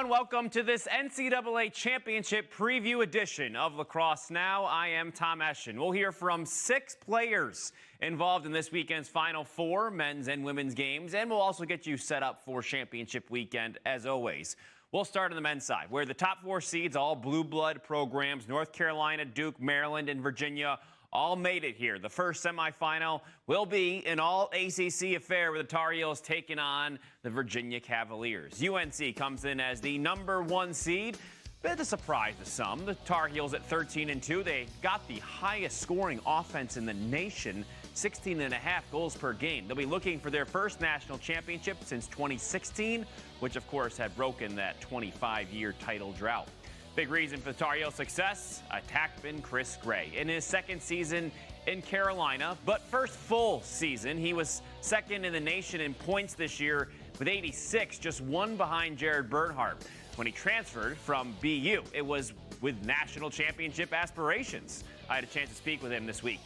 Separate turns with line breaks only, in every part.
everyone. Welcome to this NCAA Championship Preview edition of Lacrosse Now. I am Tom Eschen. We'll hear from 6 players involved in this weekend's Final Four men's and women's games, and we'll also get you set up for championship weekend as always. We'll start on the men's side, where the top 4 seeds, all blue blood programs, North Carolina, Duke, Maryland, and Virginia, all made it here. The first semifinal will be an all-ACC affair with the Tar Heels taking on the Virginia Cavaliers. UNC comes in as the number 1 seed. Bit of a surprise to some. The Tar Heels at 13-2. They got the highest scoring offense in the nation, 16.5 goals per game. They'll be looking for their first national championship since 2016, which of course had broken that 25-year title drought. Big reason for the Tar Heel success, attackman Chris Gray. In his second season in Carolina, but first full season, he was second in the nation in points this year with 86, just 1 behind Jared Bernhardt. When he transferred from BU, it was with national championship aspirations. I had a chance to speak with him this week.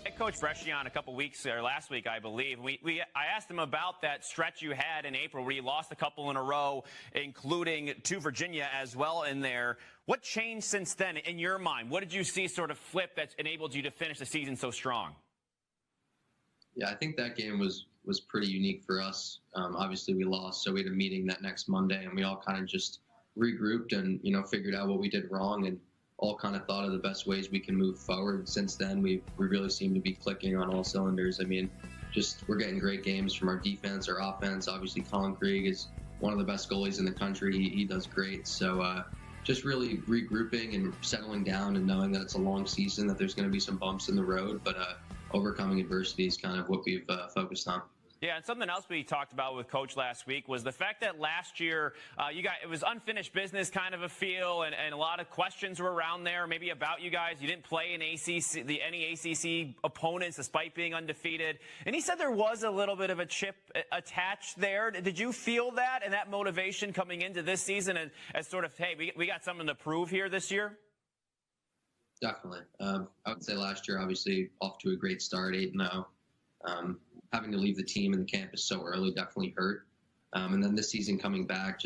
Head coach Freshie on a couple weeks, or last week, I believe. I asked him about that stretch you had in April where you lost a couple in a row, including to Virginia as well in there. What changed since then in your mind? What did you see sort of flip that's enabled you to finish the season so strong?
Yeah, I think that game was pretty unique for us. Obviously, we lost, so we had a meeting that next Monday, and we all kind of just regrouped and, figured out what we did wrong and all kind of thought of the best ways we can move forward. Since then, we really seem to be clicking on all cylinders. I mean, we're getting great games from our defense, our offense. Obviously, Colin Krieg is one of the best goalies in the country. He does great. So just really regrouping and settling down and knowing that it's a long season, that there's going to be some bumps in the road, but overcoming adversity is kind of what we've focused on.
Yeah, and something else we talked about with Coach last week was the fact that last year it was unfinished business kind of a feel, and a lot of questions were around there, maybe about you guys. You didn't play any ACC opponents despite being undefeated. And he said there was a little bit of a chip attached there. Did you feel that and that motivation coming into this season as sort of, hey, we got something to prove here this year?
Definitely. I would say last year, obviously, off to a great start, 8-0. Having to leave the team and the campus so early definitely hurt. And then this season coming back,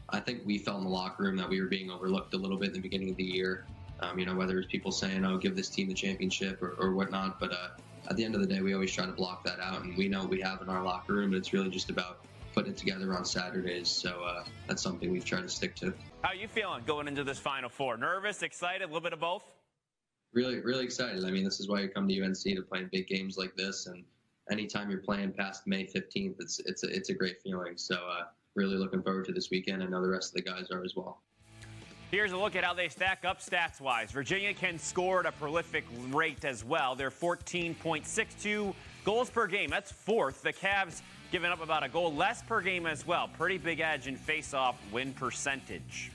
I think we felt in the locker room that we were being overlooked a little bit in the beginning of the year. Whether it's people saying, oh, give this team the championship or whatnot. But at the end of the day, we always try to block that out. And we know what we have in our locker room, but it's really just about putting it together on Saturdays. So that's something we've tried to stick to.
How are you feeling going into this Final Four? Nervous, excited, a little bit of both?
Really, really excited. I mean, this is why you come to UNC, to play in big games like this. And anytime you're playing past May 15th, it's a great feeling. So really looking forward to this weekend. I know the rest of the guys are as well.
Here's a look at how they stack up stats-wise. Virginia can score at a prolific rate as well. They're 14.62 goals per game. That's 4th. The Cavs giving up about a goal less per game as well. Pretty big edge in face-off win percentage.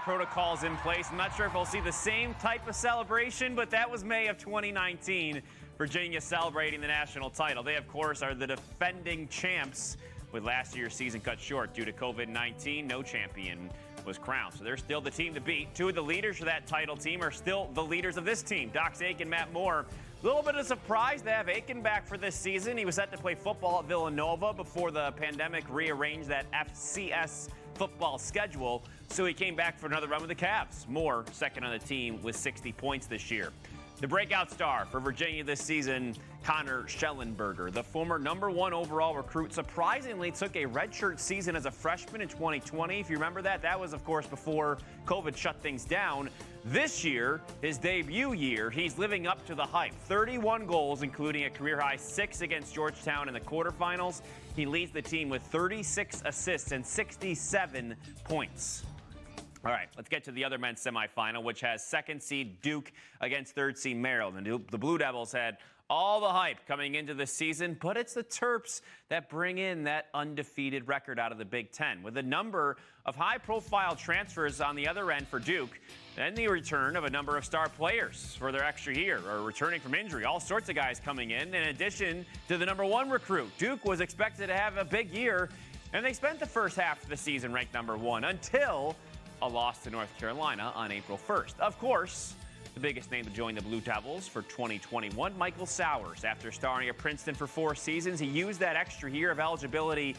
Protocols in place. I'm not sure if we'll see the same type of celebration, but that was May of 2019. Virginia celebrating the national title. They, of course, are the defending champs, with last year's season cut short due to COVID-19. No champion was crowned, so they're still the team to beat. 2 of the leaders for that title team are still the leaders of this team, Doc Aitken, Matt Moore. A little bit of a surprise to have Aitken back for this season. He was set to play football at Villanova before the pandemic rearranged that FCS football schedule, so he came back for another run with the Cavs. Moore, second on the team with 60 points this year. The breakout star for Virginia this season, Connor Shellenberger, the former #1 overall recruit, surprisingly took a redshirt season as a freshman in 2020. If you remember that, that was, of course, before COVID shut things down. This year, his debut year, he's living up to the hype. 31 goals, including a career-high 6 against Georgetown in the quarterfinals. He leads the team with 36 assists and 67 points. All right, let's get to the other men's semifinal, which has second seed Duke against third seed Maryland. The Blue Devils had All the hype coming into the season, but it's the Terps that bring in that undefeated record out of the Big Ten, with a number of high-profile transfers on the other end for Duke, and the return of a number of star players for their extra year or returning from injury. All sorts of guys coming in addition to the number 1 recruit. Duke was expected to have a big year, and they spent the first half of the season ranked number 1 until a loss to North Carolina on April 1st. Of course, the biggest name to join the Blue Devils for 2021, Michael Sowers. After starring at Princeton for 4 seasons, he used that extra year of eligibility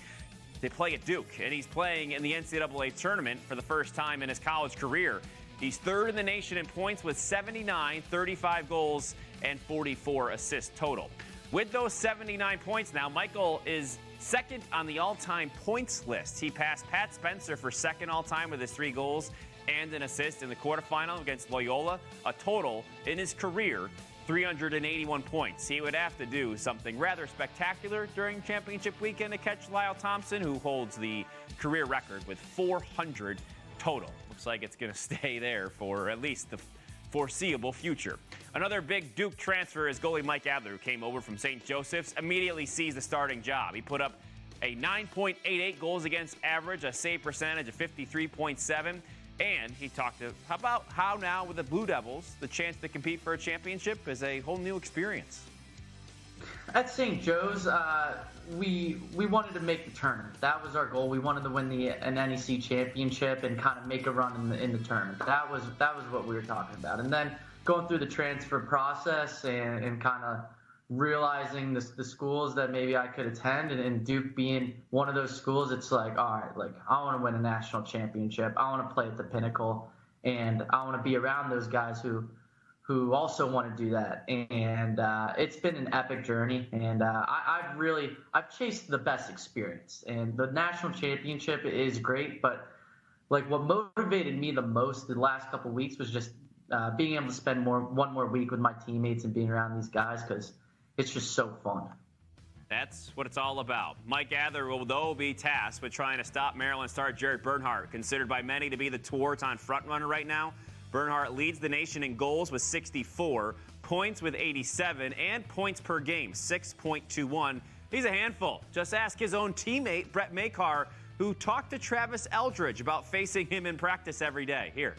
to play at Duke, and he's playing in the NCAA tournament for the first time in his college career. He's 3rd in the nation in points with 79, 35 goals, and 44 assists total. With those 79 points now, Michael is 2nd on the all-time points list. He passed Pat Spencer for 2nd all-time with his 3 goals and an assist in the quarterfinal against Loyola. A total in his career, 381 points. He would have to do something rather spectacular during championship weekend to catch Lyle Thompson, who holds the career record with 400 total. Looks like it's going to stay there for at least the foreseeable future. Another big Duke transfer is goalie Mike Adler, who came over from St. Joseph's, immediately seized the starting job. He put up a 9.88 goals against average, a save percentage of 53.7. And he talked about how now with the Blue Devils, the chance to compete for a championship is a whole new experience.
At St. Joe's, we wanted to make the tournament. That was our goal. We wanted to win an NEC championship and kind of make a run in the tournament. That was what we were talking about. And then going through the transfer process and kind of realizing the schools that maybe I could attend, and Duke being one of those schools, it's like, all right, like I want to win a national championship. I want to play at the pinnacle, and I want to be around those guys who also want to do that. And it's been an epic journey, and I've chased the best experience. And the national championship is great, but like what motivated me the most the last couple of weeks was just being able to spend one more week with my teammates and being around these guys, because it's just so fun.
That's what it's all about. Mike Adler will, though, be tasked with trying to stop Maryland star Jared Bernhardt, considered by many to be the Tewaaraton frontrunner right now. Bernhardt leads the nation in goals with 64, points with 87, and points per game, 6.21. He's a handful. Just ask his own teammate, Brett Makar, who talked to Travis Eldridge about facing him in practice every day. Here.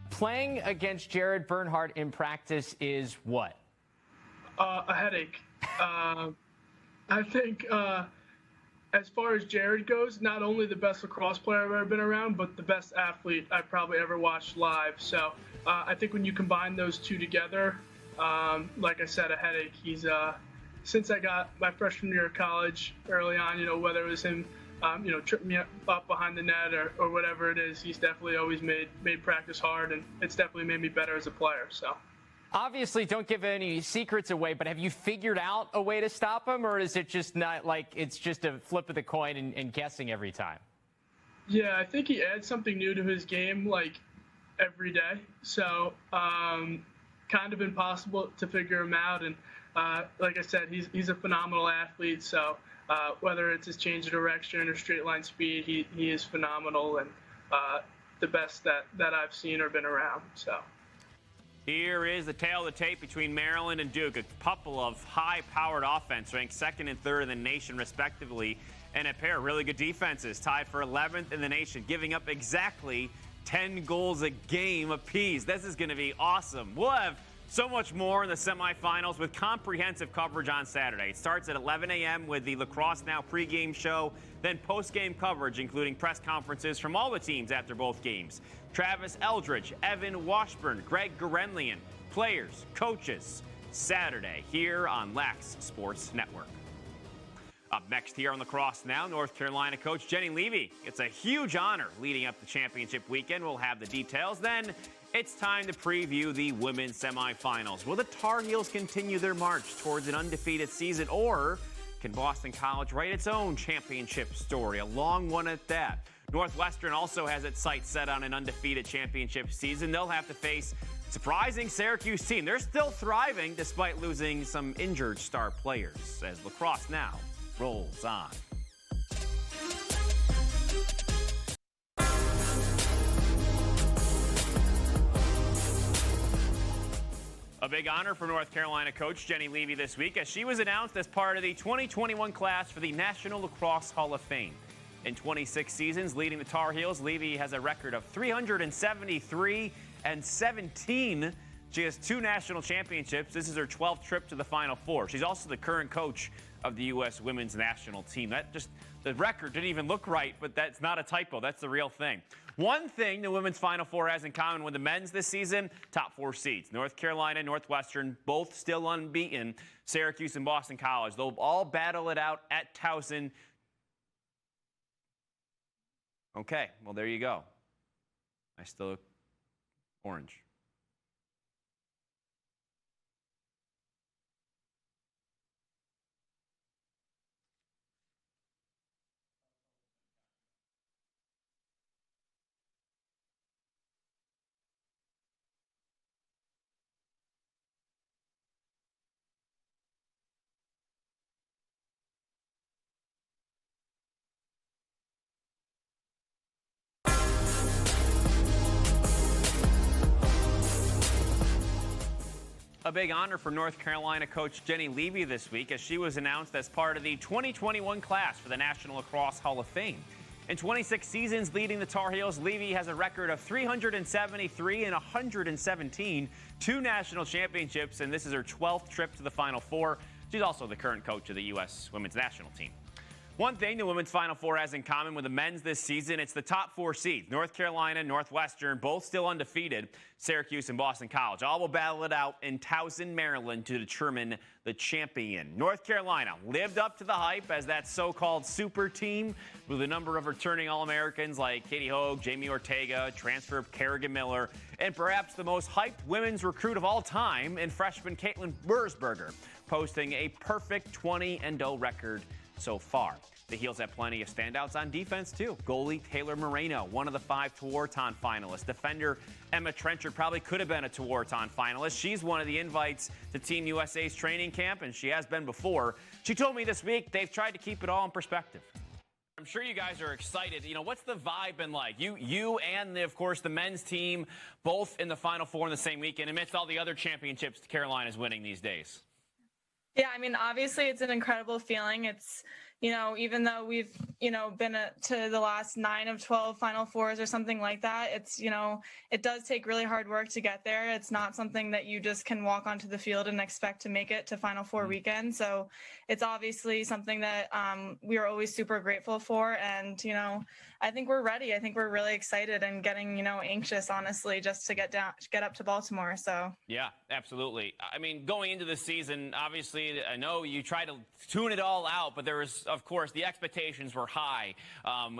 Playing against Jared Bernhardt in practice is what?
A headache. I think as far as Jared goes, not only the best lacrosse player I've ever been around, but the best athlete I've probably ever watched live. So I think when you combine those two together, like I said, a headache. He's since I got my freshman year of college early on, whether it was him, tripping me up behind the net or whatever it is, he's definitely always made practice hard, and it's definitely made me better as a player. So.
Obviously, don't give any secrets away, but have you figured out a way to stop him, or is it just not like it's just a flip of the coin and guessing every time? Yeah,
I think he adds something new to his game like every day. So kind of impossible to figure him out. And like I said, he's a phenomenal athlete. So whether it's his change of direction or straight line speed, he is phenomenal and the best that I've seen or been around. So.
Here is the tail of the tape between Maryland and Duke, a couple of high-powered offense ranked 2nd and 3rd in the nation, respectively, and a pair of really good defenses tied for 11th in the nation, giving up exactly 10 goals a game apiece. This is going to be awesome. We'll have so much more in the semifinals with comprehensive coverage on Saturday. It starts at 11 a.m. with the Lacrosse Now pregame show, then postgame coverage, including press conferences from all the teams after both games. Travis Eldridge, Evan Washburn, Greg Gurenlian, players, coaches, Saturday here on Lax Sports Network. Up next here on Lacrosse Now, North Carolina coach Jenny Levy. It's a huge honor leading up to championship weekend. We'll have the details. Then it's time to preview the women's semifinals. Will the Tar Heels continue their march towards an undefeated season, or can Boston College write its own championship story, a long one at that? Northwestern also has its sights set on an undefeated championship season. They'll have to face surprising Syracuse team. They're still thriving despite losing some injured star players as Lacrosse Now rolls on. A big honor for North Carolina coach Jenny Levy this week as she was announced as part of the 2021 class for the National Lacrosse Hall of Fame. In 26 seasons leading the Tar Heels, Levy has a record of 373-17. She has 2 national championships. This is her 12th trip to the Final Four. She's also the current coach of the U.S. women's national team. The record didn't even look right, but that's not a typo. That's the real thing. One thing the women's Final Four has in common with the men's this season, top 4 seeds. North Carolina, Northwestern, both still unbeaten. Syracuse and Boston College, they'll all battle it out at Towson. Okay, well, there you go. I still look orange. A big honor for North Carolina coach Jenny Levy this week as she was announced as part of the 2021 class for the National Lacrosse Hall of Fame. In 26 seasons leading the Tar Heels, Levy has a record of 373-117, 2 national championships, and this is her 12th trip to the Final Four. She's also the current coach of the U.S. women's national team. One thing the women's Final Four has in common with the men's this season, it's the top 4 seeds. North Carolina, Northwestern, both still undefeated. Syracuse and Boston College all will battle it out in Towson, Maryland to determine the champion. North Carolina lived up to the hype as that so-called super team with a number of returning All-Americans like Katie Hogue, Jamie Ortega, transfer of Kerrigan Miller, and perhaps the most hyped women's recruit of all time in freshman Caitlin Bursberger, posting a perfect 20-0 record so far. The Heels have plenty of standouts on defense, too. Goalie Taylor Moreno, one of the 5 Tewaaraton finalists. Defender Emma Trenchard probably could have been a Tewaaraton finalist. She's one of the invites to Team USA's training camp, and she has been before. She told me this week they've tried to keep it all in perspective. I'm sure you guys are excited. You know, what's the vibe been like? You and, of course, the men's team, both in the Final Four in the same weekend, amidst all the other championships Carolina's winning these days.
Yeah, I mean, obviously it's an incredible feeling. It's, you know, even though we've, you know, been to the last 9 of 12 Final Fours or something like that, it's, you know, it does take really hard work to get there. It's not something that you just can walk onto the field and expect to make it to Final Four weekend. So it's obviously something that we are always super grateful for. And, you know, I think we're ready. I think we're really excited and getting, you know, anxious, honestly, just to get up to Baltimore. So
yeah, absolutely. I mean, going into the season, obviously, I know you try to tune it all out, but there was, of course, the expectations were high.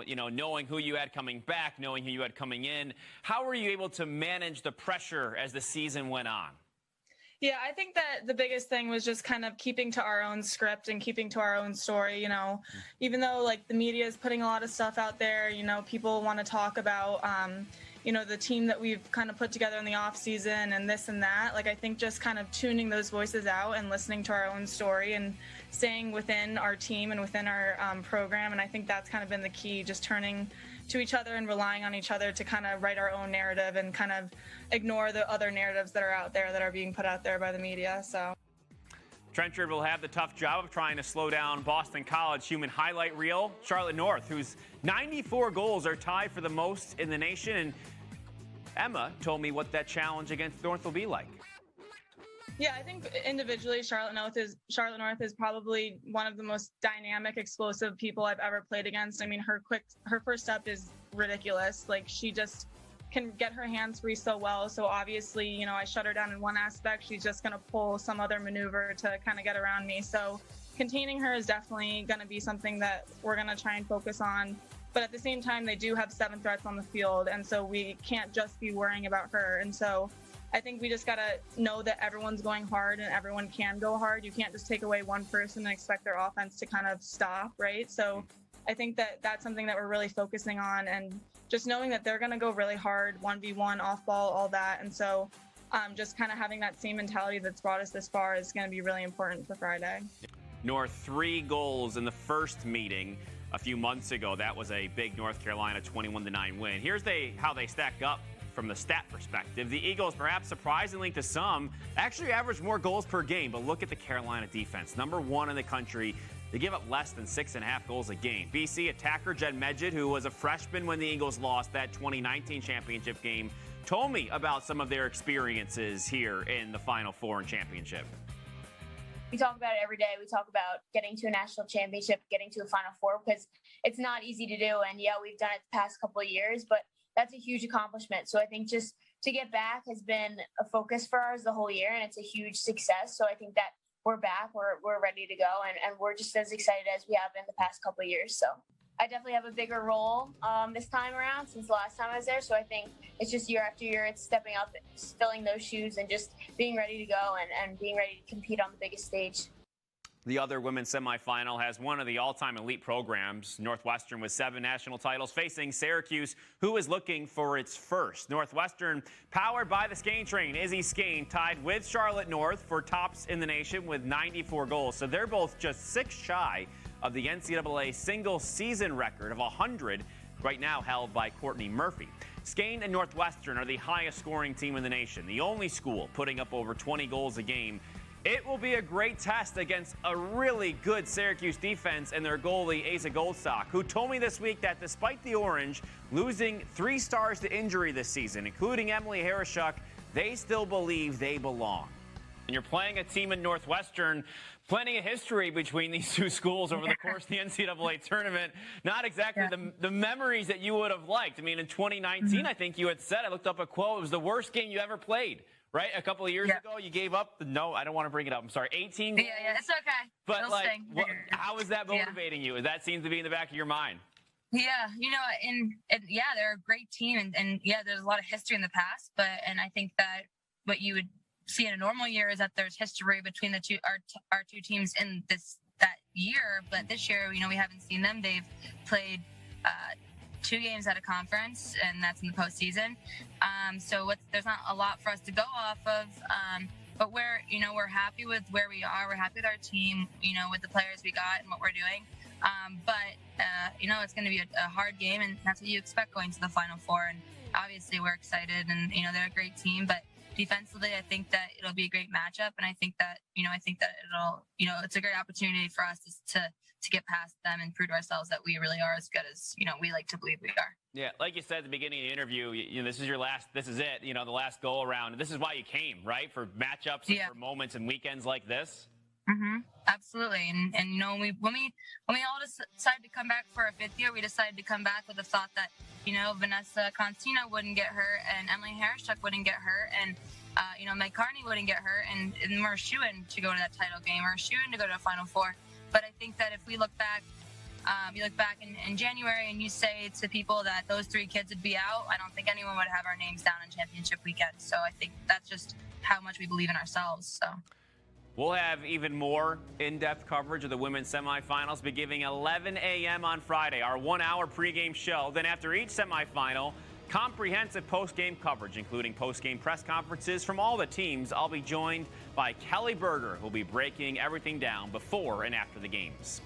You know, knowing who you had coming back, knowing who you had coming in. How were you able to manage the pressure as the season went on?
Yeah, I think that the biggest thing was just kind of keeping to our own script and keeping to our own story, you know, even though like the media is putting a lot of stuff out there, you know, people want to talk about, you know, the team that we've kind of put together in the off season and this and that. Like, I think just kind of tuning those voices out and listening to our own story and staying within our team and within our program. And I think that's kind of been the key, just turning to each other and relying on each other to kind of write our own narrative and kind of ignore the other narratives that are out there that are being put out there by the media. So
Trenchard will have the tough job of trying to slow down Boston College human highlight reel, Charlotte North, whose 94 goals are tied for the most in the nation. And Emma told me what that challenge against North will be like.
Yeah, I think individually, Charlotte North is probably one of the most dynamic, explosive people I've ever played against. I mean, her first step is ridiculous. Like, she just can get her hands free so well. So obviously, you know, I shut her down in one aspect. She's just going to pull some other maneuver to kind of get around me. So containing her is definitely going to be something that we're going to try and focus on. But at the same time, they do have 7 threats on the field. And so we can't just be worrying about her. And so I think we just got to know that everyone's going hard and everyone can go hard. You can't just take away one person and expect their offense to kind of stop, right? So I think that that's something that we're really focusing on, and just knowing that they're going to go really hard, 1v1, off ball, all that. And so just kind of having that same mentality that's brought us this far is going to be really important for Friday.
North 3 goals in the first meeting a few months ago. That was a big North Carolina 21-9 win. Here's how they stack up from the stat perspective. The Eagles, perhaps surprisingly to some, actually averaged more goals per game. But look at the Carolina defense. Number 1 in the country. They give up less than 6.5 goals a game. BC attacker Jen Medjid, who was a freshman when the Eagles lost that 2019 championship game, told me about some of their experiences here in the Final Four and championship.
We talk about it every day. We talk about getting to a national championship, getting to a Final Four, because it's not easy to do. And yeah, we've done it the past couple of years, but that's a huge accomplishment. So I think just to get back has been a focus for ours the whole year, and it's a huge success. So I think that we're back, we're ready to go, and we're just as excited as we have been the past couple of years. So I definitely have a bigger role this time around since the last time I was there. So I think it's just year after year, it's stepping up, filling those shoes, and just being ready to go and being ready to compete on the biggest stage.
The other women's semifinal has one of the all-time elite programs, Northwestern, with 7 national titles, facing Syracuse, who is looking for its first. Northwestern, powered by the Scane train, Izzy Scane, tied with Charlotte North for tops in the nation with 94 goals. So they're both just 6 shy of the NCAA single-season record of 100, right now held by Courtney Murphy. Scane and Northwestern are the highest-scoring team in the nation, the only school putting up over 20 goals a game. It will be a great test against a really good Syracuse defense and their goalie, Asa Goldstock, who told me this week that despite the Orange losing 3 stars to injury this season, including Emily Harishuk, they still believe they belong. And you're playing a team in Northwestern, plenty of history between these two schools over the course of the NCAA tournament. Not exactly the memories that you would have liked. I mean, in 2019, I think you had said, I looked up a quote, it was the worst game you ever played. Right? A couple of years ago, you gave up no, I don't want to bring it up. I'm sorry, 18 goals.
Yeah, it's okay.
But how is that motivating you? That seems to be in the back of your mind.
Yeah, and yeah, they're a great team, and yeah, there's a lot of history in the past, and I think that what you would see in a normal year is that there's history between the our two teams in that year, but this year, we haven't seen them. They've played 2 games at a conference, and that's in the postseason. So there's not a lot for us to go off of. But we're happy with where we are. We're happy with our team, with the players we got and what we're doing. But it's going to be a hard game, and that's what you expect going to the Final Four. And obviously we're excited, and, they're a great team, but defensively, I think that it'll be a great matchup. And I think that, it'll, it's a great opportunity for us to get past them and prove to ourselves that we really are as good as, we like to believe we are.
Yeah, like you said at the beginning of the interview, this is it, the last go around. This is why you came, right? For matchups, and for moments and weekends like this.
Mm-hmm. Absolutely. And when we all decided to come back for a 5th year, we decided to come back with the thought that, Vanessa Constantino wouldn't get hurt, and Emily Harishuk wouldn't get hurt, and Meg Carney wouldn't get hurt, and we're shooing to go to that title game. We're shooing to go to a Final Four. But I think that if we look back, in January and you say to people that those 3 kids would be out, I don't think anyone would have our names down in championship weekend. So I think that's just how much we believe in ourselves. So
we'll have even more in-depth coverage of the women's semifinals beginning 11 a.m. on Friday, our 1-hour pregame show. Then after each semifinal, comprehensive post-game coverage, including post-game press conferences from all the teams. I'll be joined by Kelly Berger, who'll be breaking everything down before and after the games.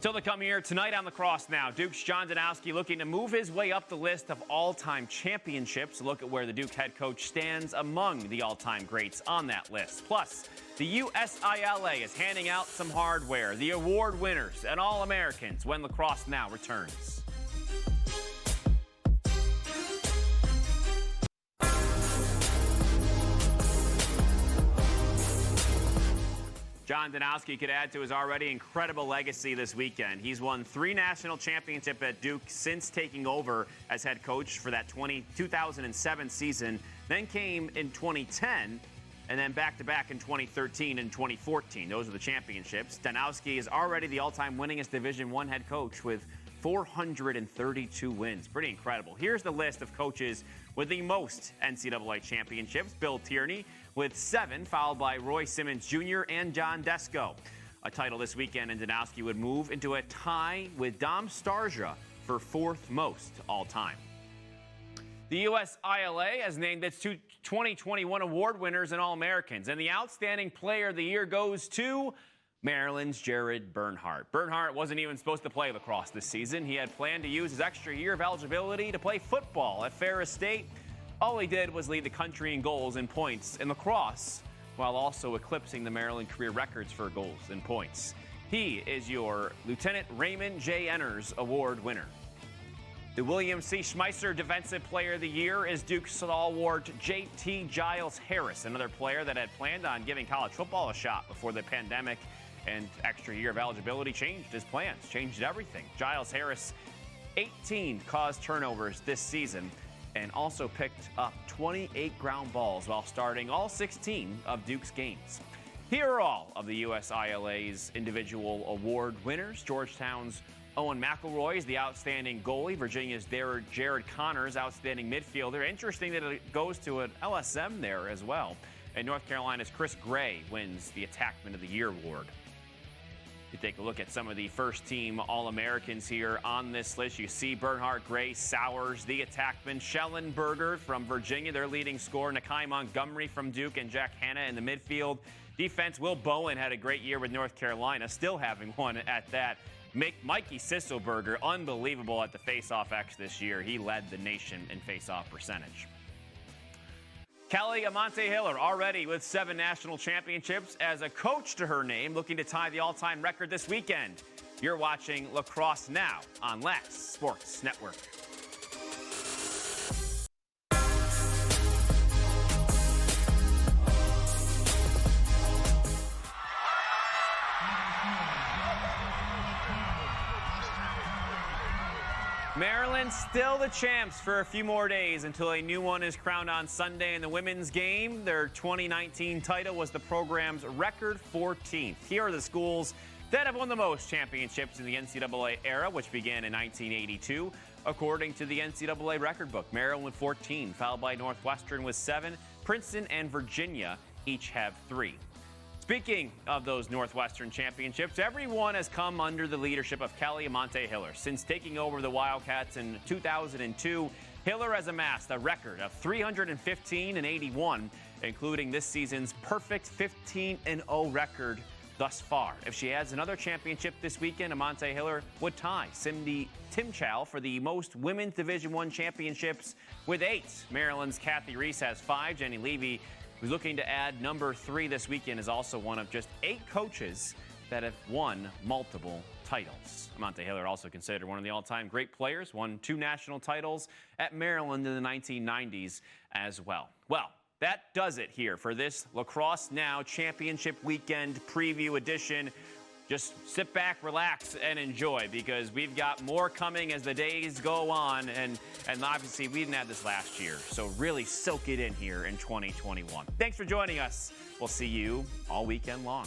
Still to come here tonight on Lacrosse Now, Duke's John Danowski looking to move his way up the list of all-time championships. Look at where the Duke head coach stands among the all-time greats on that list. Plus, the USILA is handing out some hardware, the award winners and All-Americans when Lacrosse Now returns. John Danowski could add to his already incredible legacy this weekend. He's won 3 national championships at Duke since taking over as head coach for that 2007 season, then came in 2010, and then back-to-back in 2013 and 2014. Those are the championships. Danowski is already the all-time winningest Division I head coach with 432 wins. Pretty incredible. Here's the list of coaches with the most NCAA championships. Bill Tierney with 7, followed by Roy Simmons Jr. and John Desko. A title this weekend, and Danowski would move into a tie with Dom Starja for 4th most all-time. The USILA has named its 2021 award winners and All-Americans, and the Outstanding Player of the Year goes to Maryland's Jared Bernhardt. Bernhardt wasn't even supposed to play lacrosse this season. He had planned to use his extra year of eligibility to play football at Ferris State. All he did was lead the country in goals and points in lacrosse, while also eclipsing the Maryland career records for goals and points. He is your Lieutenant Raymond J. Enners Award winner. The William C. Schmeisser Defensive Player of the Year is Duke stalwart JT Giles-Harris, another player that had planned on giving college football a shot before the pandemic and extra year of eligibility changed his plans, changed everything. Giles-Harris, 18 caused turnovers this season and also picked up 28 ground balls while starting all 16 of Duke's games. Here are all of the USILA's individual award winners. Georgetown's Owen McElroy is the outstanding goalie. Virginia's Jared Connors, outstanding midfielder. Interesting that it goes to an LSM there as well. And North Carolina's Chris Gray wins the Attackman of the Year award. You take a look at some of the first-team All-Americans here on this list. You see Bernhardt, Gray, Sowers, the attackman, Shellenberger from Virginia, their leading scorer, Nakai Montgomery from Duke, and Jack Hanna in the midfield. Defense, Will Bowen had a great year with North Carolina, still having one at that. Mikey Sisselberger, unbelievable at the face-off X this year. He led the nation in face-off percentage. Kelly Amonte Hiller already with 7 national championships as a coach to her name, looking to tie the all-time record this weekend. You're watching Lacrosse Now on Lax Sports Network. Maryland still the champs for a few more days until a new one is crowned on Sunday in the women's game. Their 2019 title was the program's record 14th. Here are the schools that have won the most championships in the NCAA era, which began in 1982. According to the NCAA record book, Maryland with 14, followed by Northwestern with 7. Princeton and Virginia each have 3. Speaking of those Northwestern championships, everyone has come under the leadership of Kelly Amonte Hiller. Since taking over the Wildcats in 2002, Hiller has amassed a record of 315-81, including this season's perfect 15-0 record thus far. If she adds another championship this weekend, Amonte Hiller would tie Cindy Timchow for the most women's Division I championships with 8. Maryland's Kathy Reese has 5. Jenny Levy, who's looking to add number 3 this weekend, is also one of just 8 coaches that have won multiple titles. Amonte Hiller also considered one of the all-time great players, won 2 national titles at Maryland in the 1990s as well. Well, that does it here for this Lacrosse Now Championship Weekend Preview Edition. Just sit back, relax, and enjoy, because we've got more coming as the days go on, and obviously we didn't have this last year, so really soak it in here in 2021. Thanks for joining us. We'll see you all weekend long.